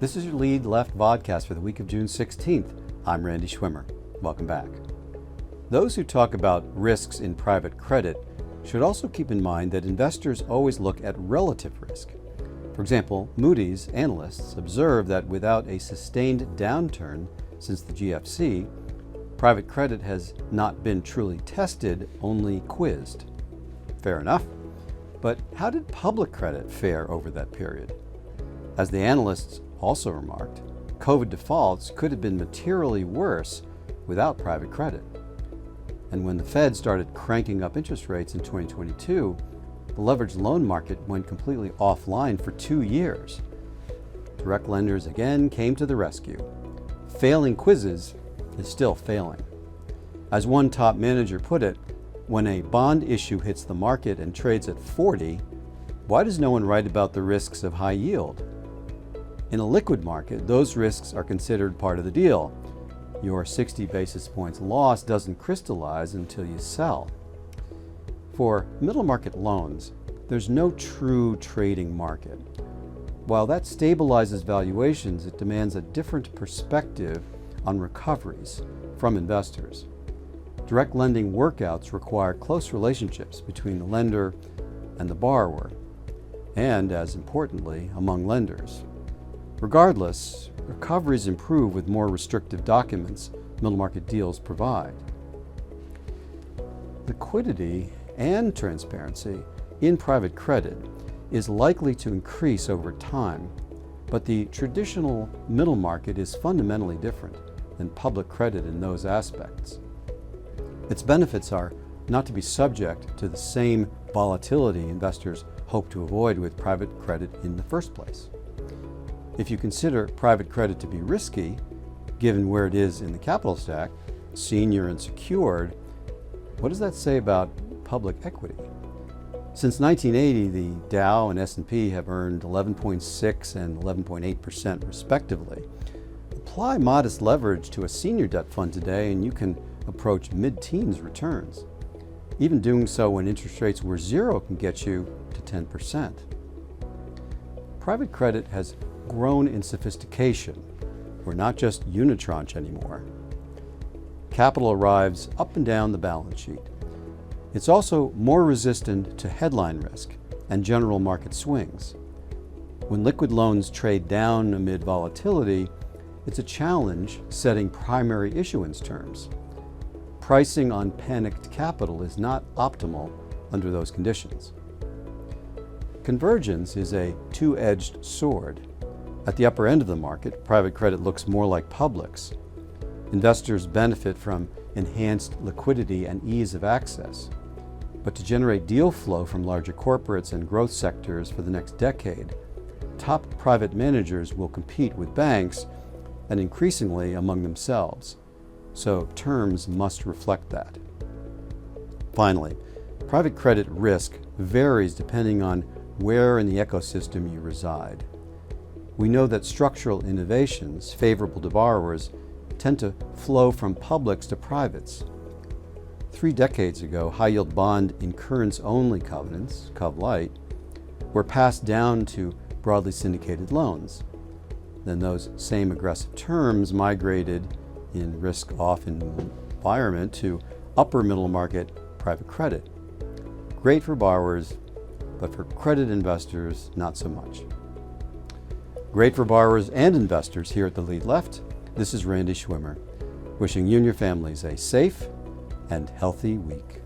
This is your Lead Left vodcast for the week of June 16th. I'm Randy Schwimmer. Welcome back. Those who talk about risks in private credit should also keep in mind that investors always look at relative risk. For example, Moody's analysts observe that without a sustained downturn since the GFC, private credit has not been truly tested, only quizzed. Fair enough. But how did public credit fare over that period? As the analysts also remarked, COVID defaults could have been materially worse without private credit. And when the Fed started cranking up interest rates in 2022, the leveraged loan market went completely offline for 2 years. Direct lenders again came to the rescue. Failing quizzes is still failing. As one top manager put it, when a bond issue hits the market and trades at 40, why does no one write about the risks of high yield? In a liquid market, those risks are considered part of the deal. Your 60 basis points loss doesn't crystallize until you sell. For middle market loans, there's no true trading market. While that stabilizes valuations, it demands a different perspective on recoveries from investors. Direct lending workouts require close relationships between the lender and the borrower, and, as importantly, among lenders. Regardless, recoveries improve with more restrictive documents middle market deals provide. Liquidity and transparency in private credit is likely to increase over time, but the traditional middle market is fundamentally different than public credit in those aspects. Its benefits are not to be subject to the same volatility investors hope to avoid with private credit in the first place. If you consider private credit to be risky, given where it is in the capital stack, senior and secured, what does that say about public equity? Since 1980, the Dow and S&P have earned 11.6 and 11.8% respectively. Apply modest leverage to a senior debt fund today and you can approach mid-teens returns. Even doing so when interest rates were zero can get you to 10%. Private credit has grown in sophistication. We're not just unitranche anymore. Capital arrives up and down the balance sheet. It's also more resistant to headline risk and general market swings. When liquid loans trade down amid volatility, it's a challenge setting primary issuance terms. Pricing on panicked capital is not optimal under those conditions. Convergence is a two-edged sword. At the upper end of the market, private credit looks more like publics. Investors benefit from enhanced liquidity and ease of access. But to generate deal flow from larger corporates and growth sectors for the next decade, top private managers will compete with banks and increasingly among themselves. So terms must reflect that. Finally, private credit risk varies depending on where in the ecosystem you reside. We know that structural innovations favorable to borrowers tend to flow from publics to privates. 3 decades ago, high-yield bond incurrence-only covenants, Cov-Lite, were passed down to broadly syndicated loans. Then those same aggressive terms migrated in risk-off environment to upper middle market private credit. Great for borrowers, but for credit investors, not so much. Great for borrowers and investors here at the Lead Left. This is Randy Schwimmer, wishing you and your families a safe and healthy week.